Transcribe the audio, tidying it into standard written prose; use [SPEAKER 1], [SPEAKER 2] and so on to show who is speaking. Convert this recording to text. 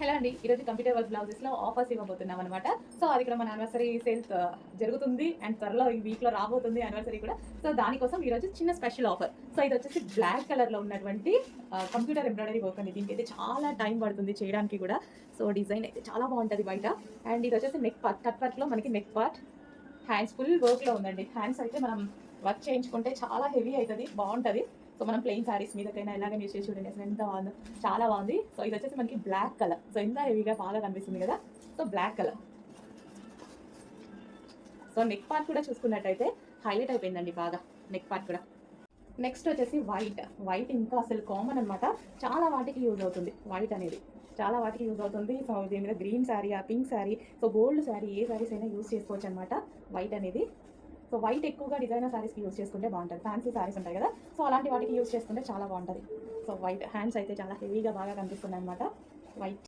[SPEAKER 1] Hello అండి. ఈరోజు computer work బ్లౌజెస్‌లో offers ఇవ్వబోతున్నాం అనమాట. సో, అది కూడా మన యానివర్సరీ సేల్స్ జరుగుతుంది. అండ్ త్వరలో ఈ వీక్‌లో రాబోతుంది యానివర్సరీ కూడా. సో, దానికోసం ఈరోజు చిన్న స్పెషల్ ఆఫర్. సో, ఇదొచ్చేసి బ్లాక్ కలర్‌లో ఉన్నటువంటి కంప్యూటర్ ఎంబ్రాయిడరీ వర్క్ అండి. దీనికైతే చాలా టైం పడుతుంది చేయడానికి కూడా. సో, డిజైన్ అయితే చాలా బావుంటది బయట. అండ్ ఇదొచ్చేసి నెక్ పార్ట్, కట్ వర్క్‌లో మనకి నెక్ పార్ట్, హ్యాండ్స్ ఫుల్ వర్క్‌లో ఉందండి. హ్యాండ్స్ అయితే మనం వర్క్ చేయించుకుంటే చాలా హెవీ అయితది. బావుంటది. సో, మనం ప్లెయిన్ సారీస్ మీదకైనా ఎలాగైనా యూజ్ చేసి చూడండి. అసలు ఎంత బాగుందో. చాలా బాగుంది. సో, ఇదొచ్చేసి మనకి బ్లాక్ కలర్. సో, ఎంత హెవీగా బాగా కనిపిస్తుంది కదా! So, black colour. So, neck part కూడా చూసుకున్నట్టయితే హైలైట్ అయిపోయిందండి బాగా. నెక్ పార్ట్ కూడా. నెక్స్ట్ వచ్చేసి వైట్. వైట్ ఇంకా అసలు కామన్ అనమాట. చాలా వాటికి యూజ్ అవుతుంది వైట్ అనేది. చాలా వాటికి యూజ్ అవుతుంది. సో, దీని మీద green sari, pink sari, so, gold sari ఏ శారీస్ అయినా యూజ్ చేసుకోవచ్చు అనమాట వైట్ అనేది. సో, వైట్ ఎక్కువగా డిజైనర్ శారీస్‌కి యూజ్ చేసుకుంటే బాగుంటది. ఫ్యాన్సీ శారీస్ ఉంటాయి కదా! సో, అలాంటి వాటికి యూజ్ చేసుకుంటే చాలా బాగుంటది. సో, వైట్ హ్యాండ్స్ అయితే చాలా హెవీగా బాగా కనిపిస్తున్నాయన్నమాట. వైట్